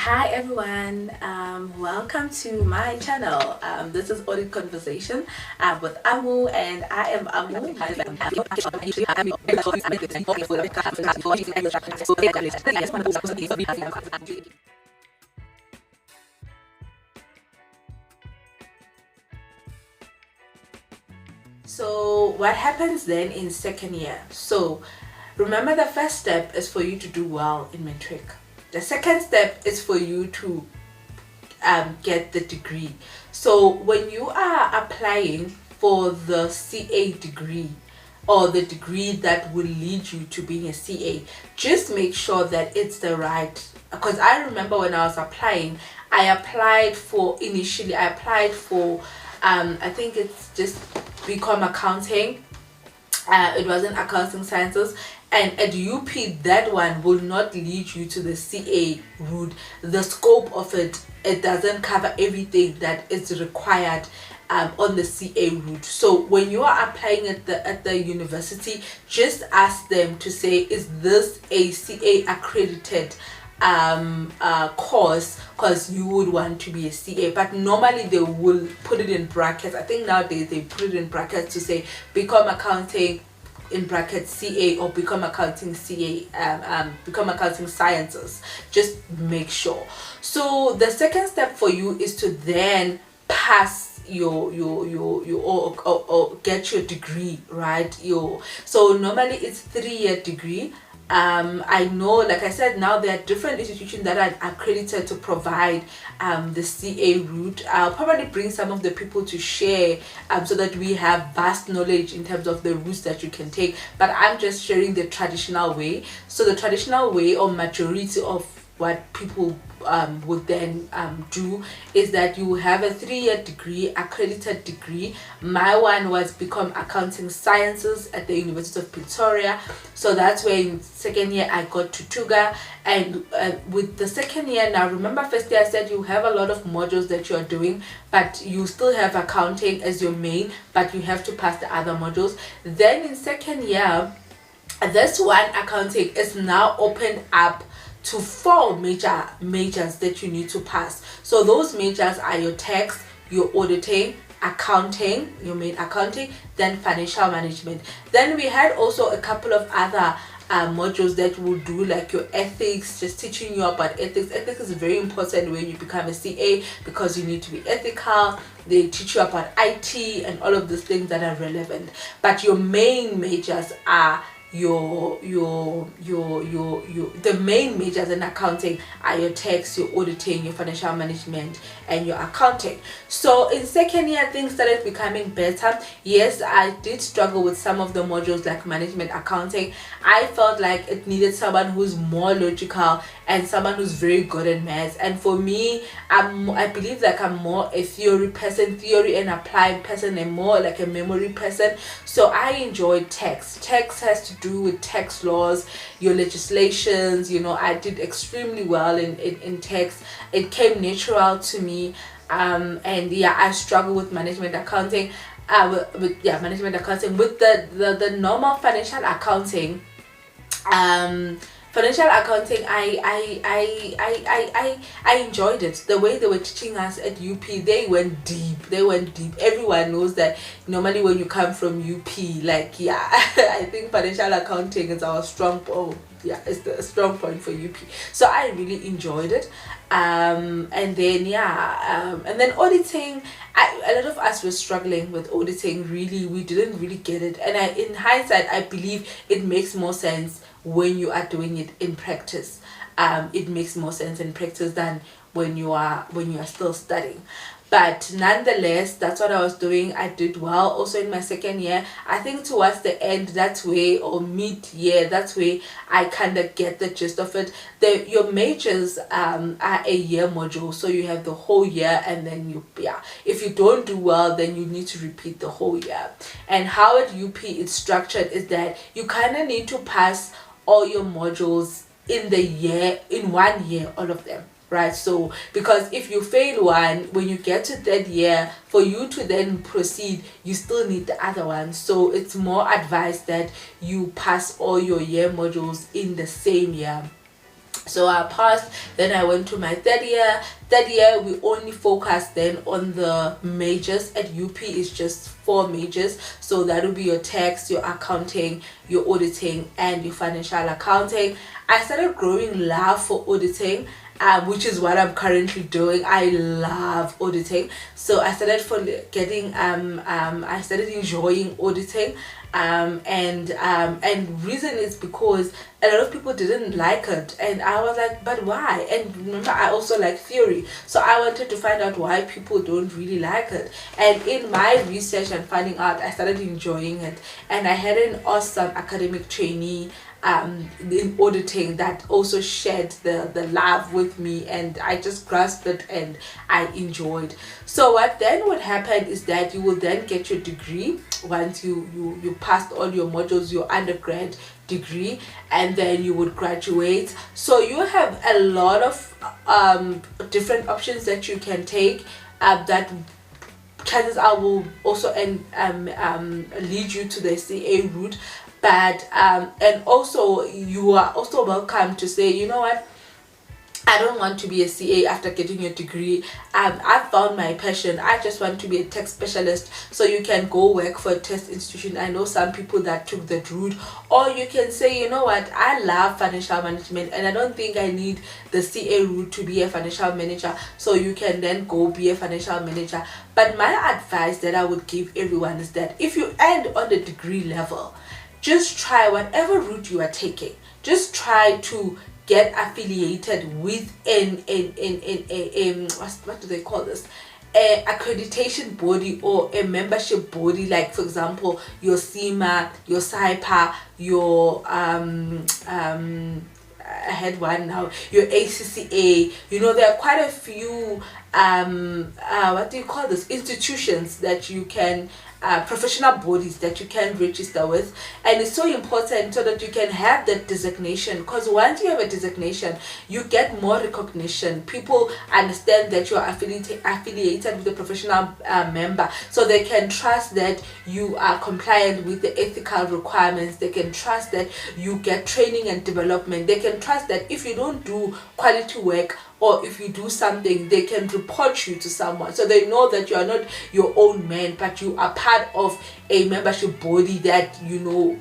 Hi everyone, welcome to my channel. This is Audit Conversation with Amu, and I am Amu. So what happens then in second year? So remember, the first step is for you to do well in matric. The second step is for you to get the degree. So when you are applying for the CA degree or the degree that will lead you to being a CA, just make sure that it's the right, because I remember when I was applying, I applied for I think it's just become accounting. It wasn't accounting sciences, and at UP that one will not lead you to the CA route. The scope of it doesn't cover everything that is required on the CA route. So when you are applying at the university, just ask them to say, is this a CA accredited course, because you would want to be a CA. But normally they will put it in brackets. I think nowadays they put it in brackets to say become accounting in brackets CA or become accounting CA, become accounting sciences. Just make sure. So the second step for you is to then pass your or get your degree, right? So normally it's 3-year degree. I know, like I said, now there are different institutions that are accredited to provide the CA route. I'll probably bring some of the people to share so that we have vast knowledge in terms of the routes that you can take, but I'm just sharing the traditional way. So the traditional way, or majority of what people would then do, is that you have a 3-year degree, accredited degree. My one was become accounting sciences at the University of Pretoria. So that's where in second year I got Tutuga. And with the second year, now remember first year I said you have a lot of modules that you are doing, but you still have accounting as your main, but you have to pass the other modules. Then in second year, this one, accounting, is now opened up to 4 majors that you need to pass. So those majors are your tax, your auditing, accounting, your main accounting, then financial management. Then we had also a couple of other modules that will do, like your ethics, just teaching you about ethics. Ethics is very important when you become a CA because you need to be ethical. They teach you about IT and all of these things that are relevant. But your main majors are the main majors in accounting are your tax, your auditing, your financial management, and your accounting. So in second year things started becoming better. Yes, I did struggle with some of the modules like management accounting. I felt like it needed someone who's more logical and someone who's very good at maths, and for me, I believe like I'm more a theory and applied person, and more like a memory person. So I enjoyed tax. Tax has to do with tax laws, your legislations. I did extremely well in tax. It came natural to me. And yeah, I struggle with management accounting. Management accounting with the normal financial accounting. Financial accounting, I enjoyed it. The way they were teaching us at UP, they went deep. Everyone knows that normally when you come from UP, like, yeah, I think financial accounting is our strong point. Yeah, it's the strong point for UP. So I really enjoyed it. And then auditing, a lot of us were struggling with auditing. Really, we didn't really get it, and in hindsight I believe it makes more sense when you are doing it in practice. It makes more sense in practice than when you are still studying. But nonetheless, that's what I was doing. I did well also in my second year. I think towards the end, that's way, or mid-year, that's where I kind of get the gist of it. Your majors are a year module, so you have the whole year, and then if you don't do well, then you need to repeat the whole year. And how at UP it's structured is that you kind of need to pass all your modules in 1 year, all of them. Right, so because if you fail one, when you get to that year, for you to then proceed, you still need the other one. So it's more advised that you pass all your year modules in the same year. So I passed, then I went to my third year. Third year, we only focused then on the majors. At UP is just 4 majors. So that will be your tax, your accounting, your auditing, and your financial accounting. I started growing love for auditing, which is what I'm currently doing. I love auditing. So I started I started enjoying auditing. And reason is because a lot of people didn't like it, and I was like, but why? And remember, I also like theory, so I wanted to find out why people don't really like it. And in my research and finding out, I started enjoying it, and I had an awesome academic trainee in auditing that also shared the love with me, and I just grasped it and I enjoyed. So what then would happen is that you will then get your degree once you passed all your modules, your undergrad degree, and then you would graduate. So you have a lot of different options that you can take, that chances are will also lead you to the CA route. But and also you are also welcome to say, you know what, I don't want to be a CA after getting your degree. I found my passion. I just want to be a tech specialist. So you can go work for a test institution. I know some people that took that route. Or you can say, you know what, I love financial management and I don't think I need the CA route to be a financial manager. So you can then go be a financial manager. But my advice that I would give everyone is that if you end on the degree level, just try whatever route you are taking. Just try to get affiliated with what do they call this? A accreditation body or a membership body, like for example your CIMA, your SAIPA, your I had one now, your ACCA. You know, there are quite a few what do you call this, institutions that you can professional bodies that you can register with. And it's so important so that you can have that designation, because once you have a designation you get more recognition. People understand that you are affiliated with a professional member, so they can trust that you are compliant with the ethical requirements. They can trust that you get training and development. They can trust that if you don't do quality work or if you do something, they can report you to someone, so they know that you are not your own man, but you are part of a membership body that, you know,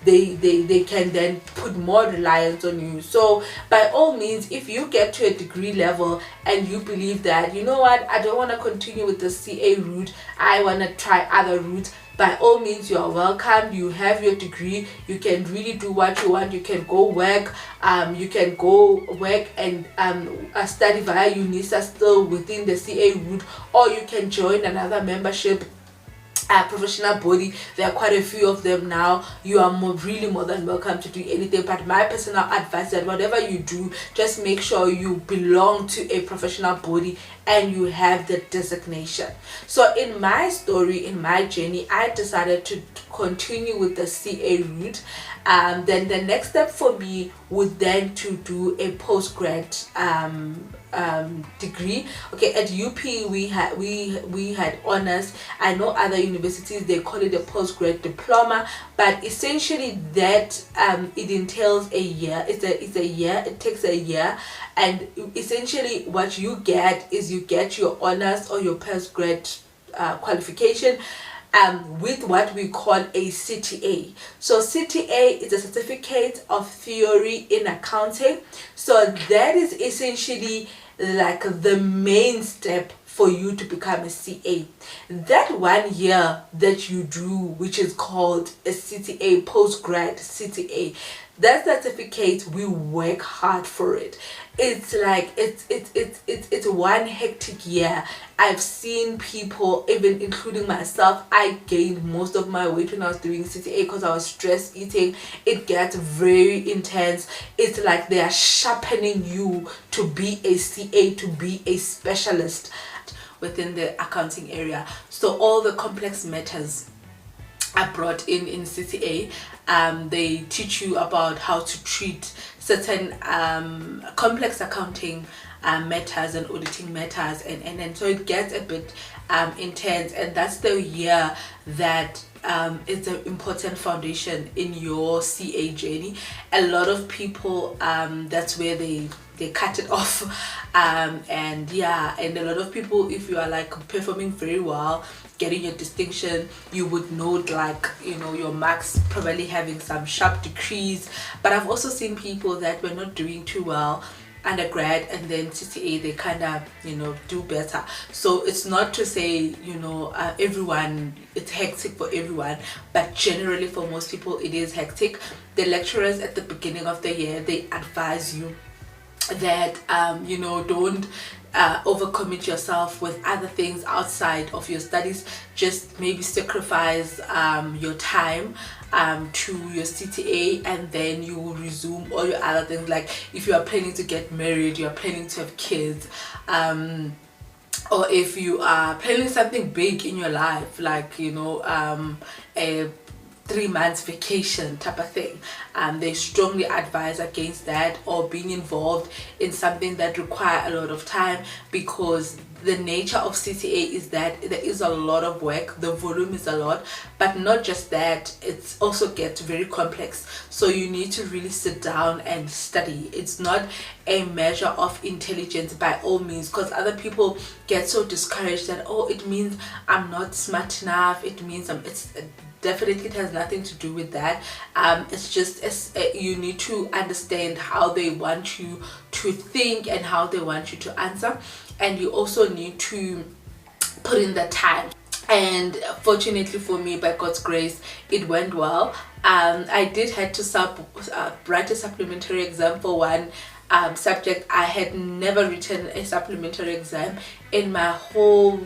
they can then put more reliance on you. So by all means, if you get to a degree level and you believe that, you know what, I don't want to continue with the CA route, I want to try other routes, by all means you are welcome. You have your degree, you can really do what you want. You can go work, you can go work and study via UNISA still within the CA route, or you can join another membership professional body. There are quite a few of them now. You are really more than welcome to do anything, but my personal advice is that whatever you do, just make sure you belong to a professional body and you have the designation. So in my story, in my journey, I decided to continue with the CA route. Then the next step for me would then to do a postgrad degree. Okay, at UP we had honors. I know other universities they call it a postgrad diploma, but essentially that it entails a year. It's a year. It takes a year, and essentially what you get is you get your honors or your postgrad qualification with what we call a CTA. So CTA is a certificate of theory in accounting. So that is essentially like the main step for you to become a CA. That 1 year that you do, which is called a CTA, postgrad CTA, that certificate, we work hard for it. It's like it's one hectic year. I've seen people, even including myself, I gained most of my weight when I was doing CTA because I was stress eating. It gets very intense. It's like they are sharpening you to be a CA, to be a specialist within the accounting area. So all the complex matters are brought in CTA. They teach you about how to treat certain complex accounting matters and auditing matters, and so it gets a bit intense. And that's the year that it's an important foundation in your CA journey. A lot of people, that's where they cut it off, and yeah, and a lot of people, if you are like performing very well, getting your distinction, you would note like, you know, your marks probably having some sharp decrease. But I've also seen people that were not doing too well undergrad, and then CTA they kind of, you know, do better. So it's not to say, you know, everyone, it's hectic for everyone, but generally for most people it is hectic. The lecturers at the beginning of the year, they advise you that you know, don't overcommit yourself with other things outside of your studies. Just maybe sacrifice your time to your CTA, and then you will resume all your other things. Like if you are planning to get married, you are planning to have kids, or if you are planning something big in your life, like, you know, a 3 months vacation type of thing, they strongly advise against that, or being involved in something that require a lot of time, because the nature of CTA is that there is a lot of work, the volume is a lot. But not just that, it also gets very complex, so you need to really sit down and study. It's not a measure of intelligence by all means, because other people get so discouraged that, oh, it means I'm not smart enough, it means it's definitely, it has nothing to do with that. It's just you need to understand how they want you to think and how they want you to answer, and you also need to put in the time. And fortunately for me, by God's grace, it went well. I did have to write a supplementary exam for one subject. I had never written a supplementary exam in my whole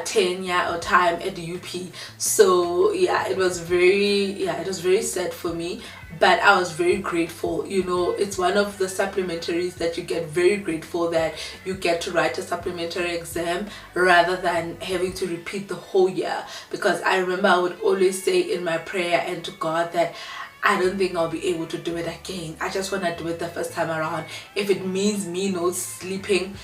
tenure or time at the UP. So yeah, it was very sad for me, but I was very grateful. You know, it's one of the supplementaries that you get very grateful that you get to write a supplementary exam rather than having to repeat the whole year. Because I remember I would always say in my prayer and to God that I don't think I'll be able to do it again. I just want to do it the first time around. If it means me not sleeping,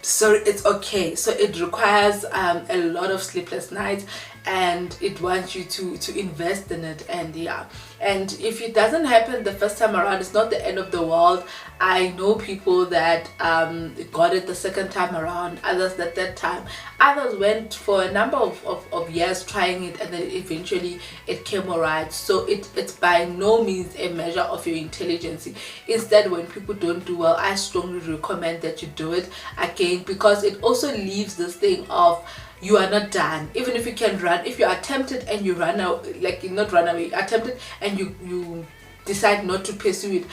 so it's okay. So it requires a lot of sleepless nights, and it wants you to invest in it. And yeah, and if it doesn't happen the first time around, it's not the end of the world. I know people that got it the second time around, others the third time, others went for a number of years trying it, and then eventually it came alright. So it's by no means a measure of your intelligence. Instead, when people don't do well, I strongly recommend that you do it again, because it also leaves this thing of you are not done. Even if you can run, if you attempted and you run out, like not run away, attempted and you decide not to pursue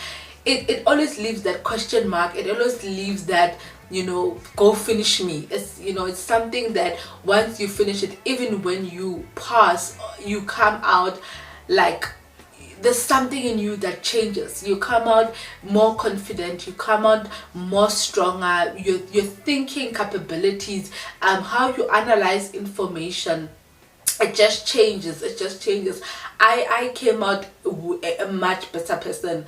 it always leaves that question mark. It always leaves that, you know, go finish me. It's, you know, it's something that once you finish it, even when you pass, you come out like there's something in you that changes. You come out more confident, you come out more stronger. Your thinking capabilities, how you analyze information, it just changes. I came out a much better person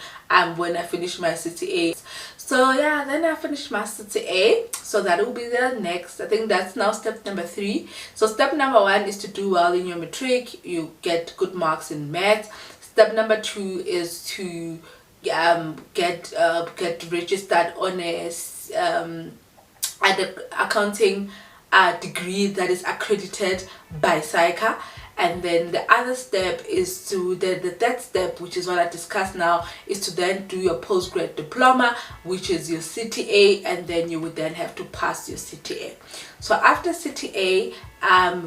when I finished my CTA. So yeah, then I finished my CTA, so that will be the next. I think that's now step number 3. So step number 1 is to do well in your matric, you get good marks in math. Step number 2 is to get registered on a accounting degree that is accredited by SAICA. And then the other step is to the third step, which is what I discussed now, is to then do your postgrad diploma, which is your CTA, and then you would then have to pass your CTA. So after CTA,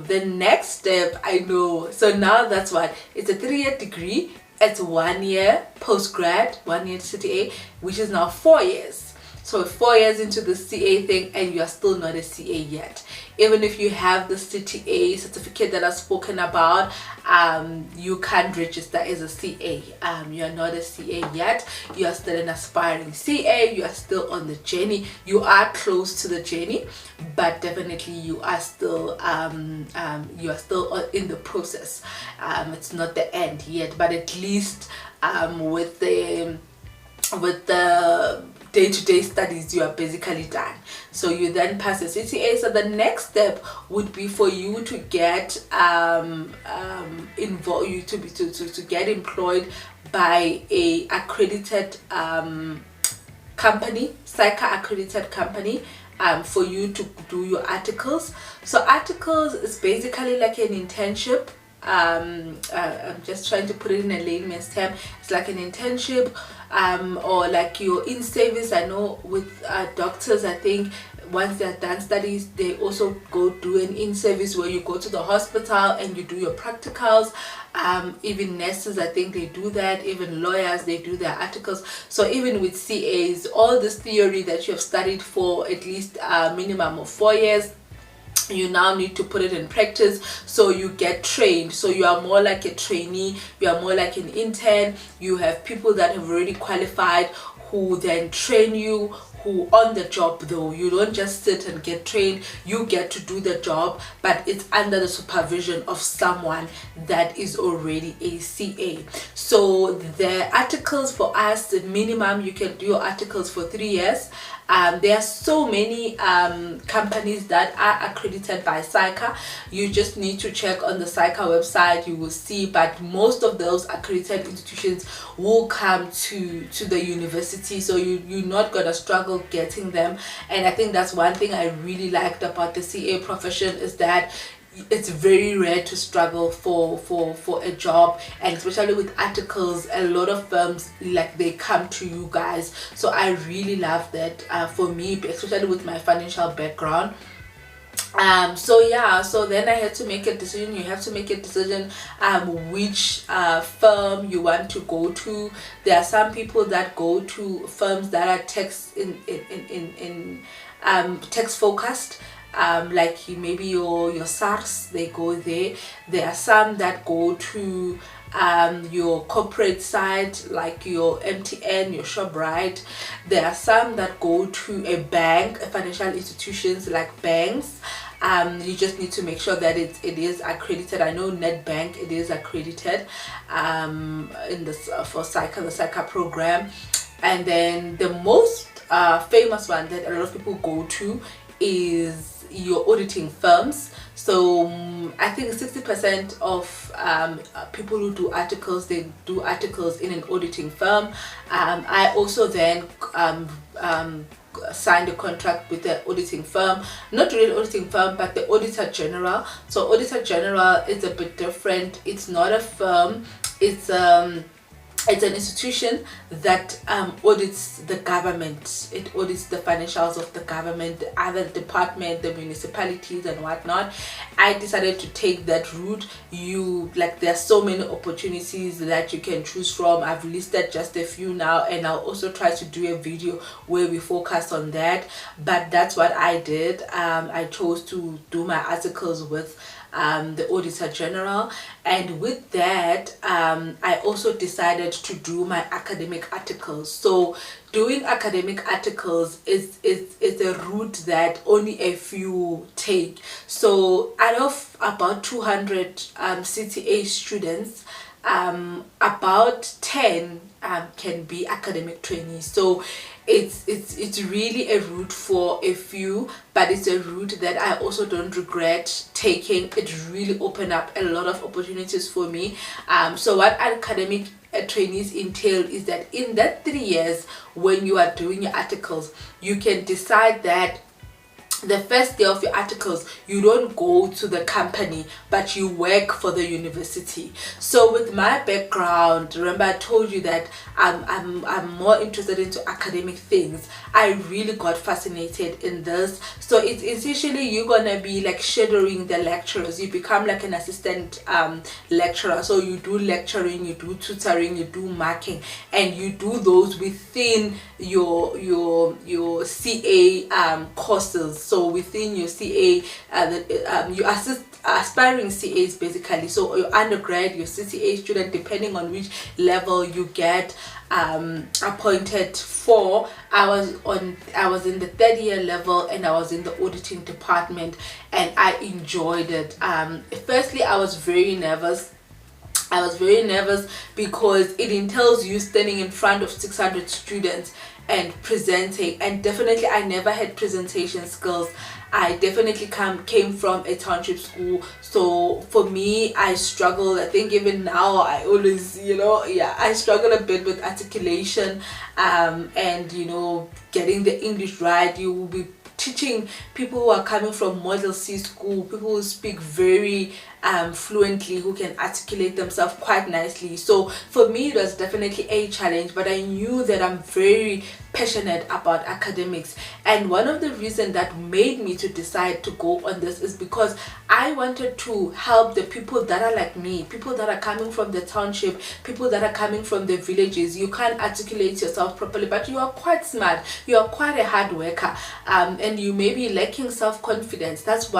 the next step, I know, so now that's what, it's a 3-year degree. It's 1 year postgrad, 1 year CTA, which is now 4 years. So 4 years into the CA thing, and you are still not a CA yet. Even if you have the CTA certificate that I've spoken about, you can't register as a CA. You are not a CA yet. You are still an aspiring CA. You are still on the journey. You are close to the journey, but definitely you are still in the process. It's not the end yet, but at least with the day-to-day studies, you are basically done. So you then pass the CTA. So the next step would be for you to get to get employed by a accredited company, SAICA accredited company, for you to do your articles. So articles is basically like an internship. I'm just trying to put it in a layman's term. It's like an internship, or like your in service. I know with doctors, I think once they're done studies, they also go do an in service where you go to the hospital and you do your practicals. Even nurses, I think they do that. Even lawyers, they do their articles. So even with CAs, all this theory that you have studied for at least a minimum of 4 years, you now need to put it in practice. So you get trained. So you are more like a trainee, you are more like an intern. You have people that have already qualified who then train you, who on the job. Though you don't just sit and get trained, you get to do the job, but it's under the supervision of someone that is already a CA. So the articles for us, the minimum, you can do your articles for 3 years. There are so many companies that are accredited by SAICA. You just need to check on the SAICA website, you will see, but most of those accredited institutions will come to the university, so you're not gonna struggle getting them. And I think that's one thing I really liked about the CA profession, is that it's very rare to struggle for a job, and especially with articles, a lot of firms, like, they come to you guys. So I really love that for me, especially with my financial background. So yeah, so then I had to make a decision. You have to make a decision which firm you want to go to. There are some people that go to firms that are tax tax focused, like maybe your SARS, they go there. There are some that go to your corporate side, like your MTN, your ShopRite. There are some that go to a bank, financial institutions like banks. You just need to make sure that it is accredited. I know NetBank, it is accredited in this for SAICA, the SAICA program. And then the most famous one that a lot of people go to is your auditing firms. So I think 60% of people who do articles, they do articles in an auditing firm. I also then signed a contract with the auditing firm, not really an auditing firm, but the Auditor General. So Auditor General is a bit different. It's not a firm, it's an institution that audits the government. It audits the financials of the government, the other department, the municipalities and whatnot. I decided to take that route. There are so many opportunities that you can choose from. I've listed just a few now, and I'll also try to do a video where we focus on that. But that's what I did. I chose to do my articles with the Auditor General, and with that I also decided to do my academic articles. So doing academic articles is a route that only a few take. So out of about 200 CTA students, about 10 can be academic trainees. So it's really a route for a few, but it's a route that I also don't regret taking. It really opened up a lot of opportunities for me. So what academic trainees entail is that in that 3 years, when you are doing your articles, you can decide that the first day of your articles, you don't go to the company, but you work for the university. So with my background, remember I told you that I'm more interested into academic things. I really got fascinated in this. So it's essentially you're gonna be like shadowing the lecturers. You become like an assistant lecturer. So you do lecturing, you do tutoring, you do marking, and you do those within your CA courses. So within your CA, you assist aspiring CAs basically. So your undergrad, your CTA student, depending on which level you get appointed for. I was in the 3rd year level, and I was in the auditing department, and I enjoyed it. Firstly, I was very nervous. because it entails you standing in front of 600 students and presenting. And definitely I never had presentation skills. I definitely came from a township school, so for me, I struggle. I think even now I always, I struggle a bit with articulation, and getting the English right. You will be teaching people who are coming from Model C school, people who speak very fluently, who can articulate themselves quite nicely. So for me, it was definitely a challenge, but I knew that I'm very passionate about academics, and one of the reasons that made me to decide to go on this is because I wanted to help the people that are like me, people that are coming from the township, people that are coming from the villages. You can't articulate yourself properly, but you are quite smart, you are quite a hard worker, and you may be lacking self-confidence. That's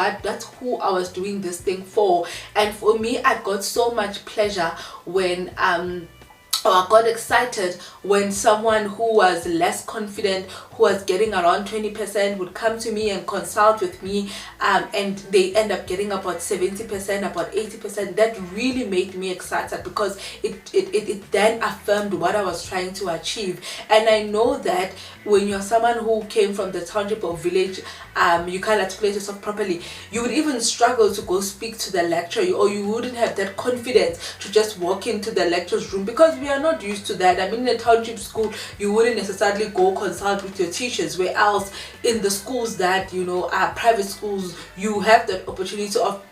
who I was doing this thing for. And for me, I got so much pleasure when I got excited when someone who was less confident, who was getting around 20%, would come to me and consult with me, and they end up getting about 70%, about 80%. That really made me excited, because it then affirmed what I was trying to achieve. And I know that when you're someone who came from the township or village, you can't articulate yourself properly, you would even struggle to go speak to the lecturer, or you wouldn't have that confidence to just walk into the lecturer's room, because we are not used to that. I mean, in a township school, you wouldn't necessarily go consult with your teachers, where else in the schools that are private schools, you have that opportunity of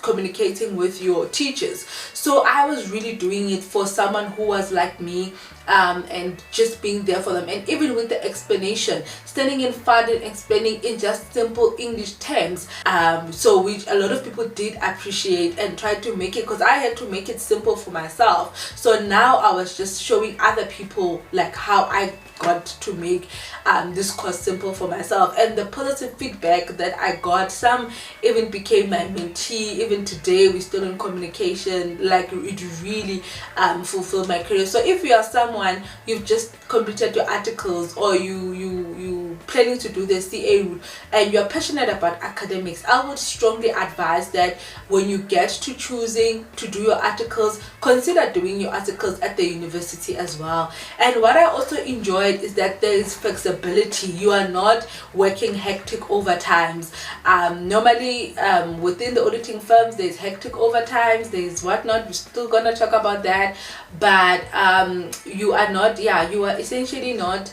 communicating with your teachers. So I was really doing it for someone who was like me, and just being there for them. And even with the explanation, standing in front and explaining in just simple English terms, so which a lot of people did appreciate and tried to make it, because I had to make it simple for myself. So now I was just showing other people like how I got to make this course simple for myself. And the positive feedback that I got, some even became my mentee. Even today we're still in communication. Like, it really fulfilled my career. So if you are someone, you've just completed your articles, or you planning to do the CA route, and you're passionate about academics, I would strongly advise that when you get to choosing to do your articles, consider doing your articles at the university as well. And what I also enjoyed is that there is flexibility. You are not working hectic overtimes. Normally within the auditing firms, there's hectic overtimes, there's whatnot. We're still gonna talk about that, but you are essentially not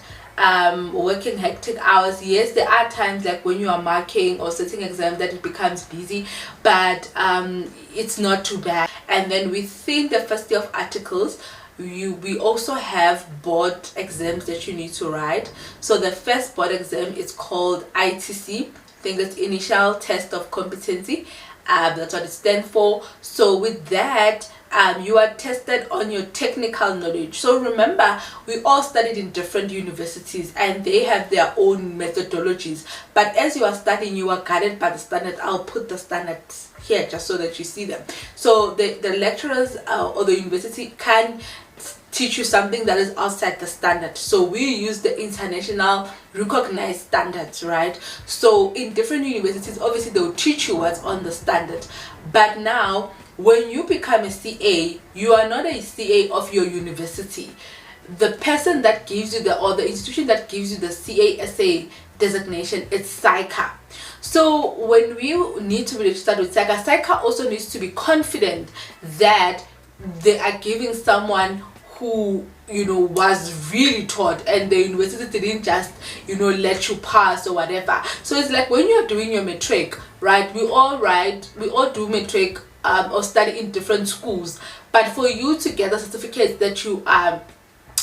working hectic hours. Yes, there are times like when you are marking or sitting exams that it becomes busy, but it's not too bad. And then within the first year of articles, we also have board exams that you need to write. So the first board exam is called ITC. I think that's Initial Test of Competency. That's what it stands for. So with that, you are tested on your technical knowledge. So remember, we all studied in different universities and they have their own methodologies, but as you are studying, you are guided by the standard. I'll put the standards here just so that you see them. So the lecturers or the university can teach you something that is outside the standard. So we use the international recognized standards, right? So in different universities, obviously they will teach you what's on the standard, but now when you become a CA, you are not a CA of your university. The person that gives you the institution that gives you the CASA designation, it's SAICA. So when we need to be registered with SAICA, SAICA also needs to be confident that they are giving someone who was really taught, and the university didn't just let you pass or whatever. So it's like when you're doing your matric, right? We all do matric or study in different schools, but for you to get a certificate that you are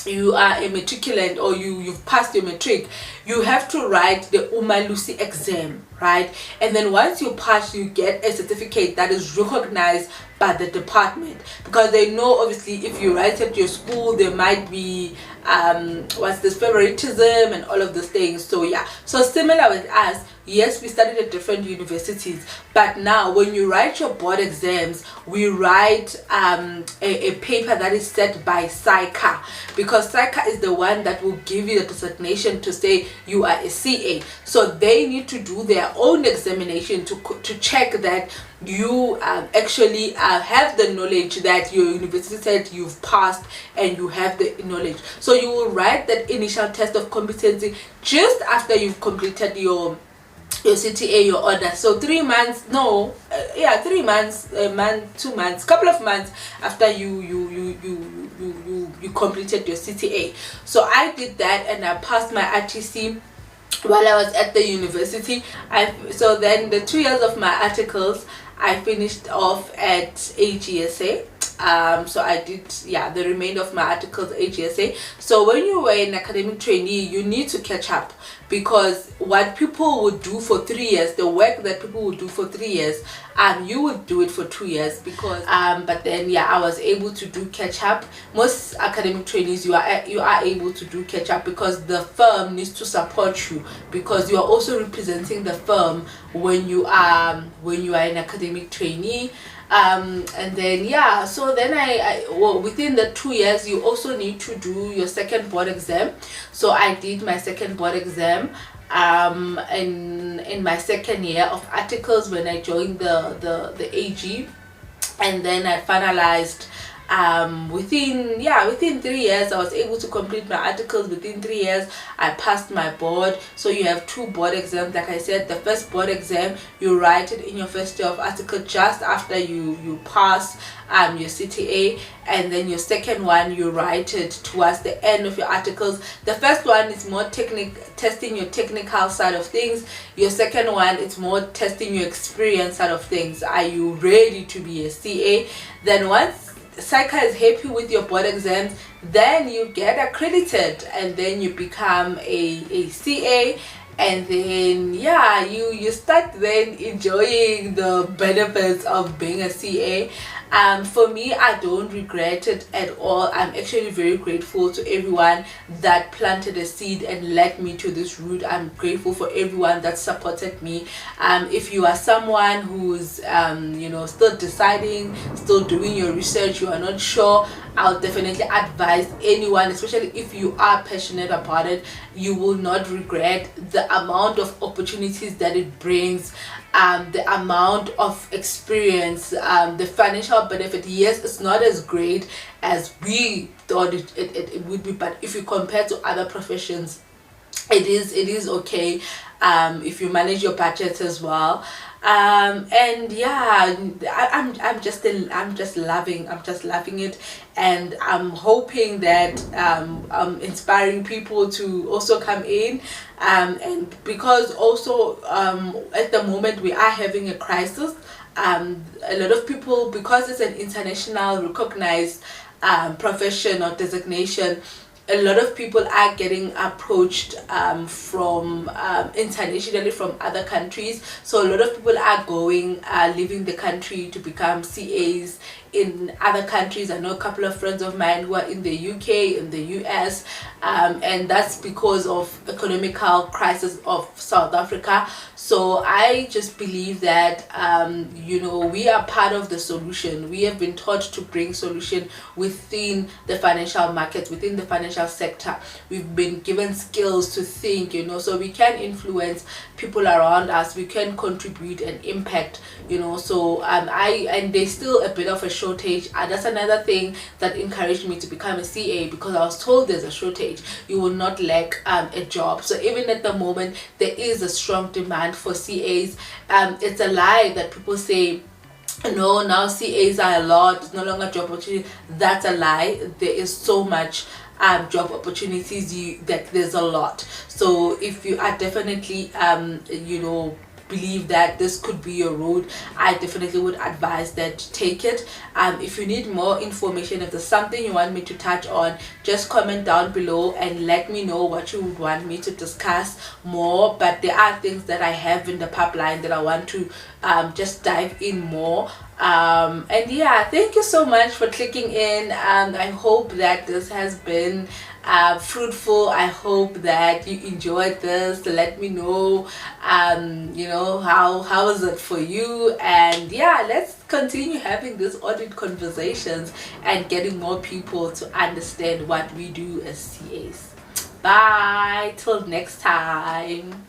a matriculant, or you've passed your matric, you have to write the Umalusi exam, right? And then once you pass, you get a certificate that is recognized by the department, because they know obviously if you write at your school, there might be favoritism and all of those things. So yeah, so similar with us, yes, we studied at different universities, but now when you write your board exams, we write a paper that is set by SAICA, because SAICA is the one that will give you the designation to say you are a CA. So they need to do their own examination to check that you actually have the knowledge that your university said you've passed, and you have the knowledge. So you will write that initial test of competency just after you've completed your CTA, your order. So 3 months, 3 months, a month, 2 months, couple of months after you completed your CTA. So I did that, and I passed my RTC while I was at the university. So then the 2 years of my articles, I finished off at AGSA. So I did, the remainder of my articles AGSA. So when you were an academic trainee, you need to catch up, because what people would do for 3 years, the work that people would do for 3 years, you would do it for 2 years. Because but then I was able to do catch up. Most academic trainees, you are able to do catch up, because the firm needs to support you, because you are also representing the firm when you are an academic trainee. And then so then well, within the 2 years, you also need to do your second board exam. So I did my second board exam in my second year of articles when I joined the AG, and then I finalized within 3 years. I was able to complete my articles within 3 years. I passed my board. So you have 2 board exams. Like I said, the first board exam, you write it in your first year of article just after you pass your CTA, and then your second one, you write it towards the end of your articles. The first one is more testing your technical side of things. Your second one, it's more testing your experience side of things. Are you ready to be a CA? Then once SAICA is happy with your board exams, then you get accredited, and then you become a CA, and then you start then enjoying the benefits of being a CA. For me, I don't regret it at all. I'm actually very grateful to everyone that planted a seed and led me to this route. I'm grateful for everyone that supported me. If you are someone who's still deciding, still doing your research, you are not sure, I'll definitely advise anyone, especially if you are passionate about it, you will not regret the amount of opportunities that it brings, the amount of experience, the financial benefit. Yes, it's not as great as we thought it would be, but if you compare to other professions, it is okay if you manage your budget as well. I'm just loving it, and I'm hoping that I'm inspiring people to also come in, and because also at the moment we are having a crisis. A lot of people, because it's an international recognized profession or designation, a lot of people are getting approached from internationally from other countries. So a lot of people are leaving the country to become CAs in other countries. I know a couple of friends of mine who are in the UK, in the US, and that's because of economical crisis of South Africa. So I just believe that we are part of the solution. We have been taught to bring solution within the financial market, within the financial sector. We've been given skills to think, so we can influence people around us, we can contribute and impact, so and there's still a bit of a shortage. That's another thing that encouraged me to become a CA, because I was told there's a shortage, you will not lack a job. So even at the moment, there is a strong demand for CAs. It's a lie that people say, no, now CAs are a lot, it's no longer job opportunity. That's a lie. There is so much job opportunities, that there's a lot. So if you are definitely believe that this could be your road, I definitely would advise that take it. If you need more information, if there's something you want me to touch on, just comment down below and let me know what you would want me to discuss more. But there are things that I have in the pipeline that I want to just dive in more. And thank you so much for clicking in. I hope that this has been fruitful. I hope that you enjoyed this. Let me know you know, how is it for you, and yeah, let's continue having these audit conversations and getting more people to understand what we do as CAs. Bye till next time.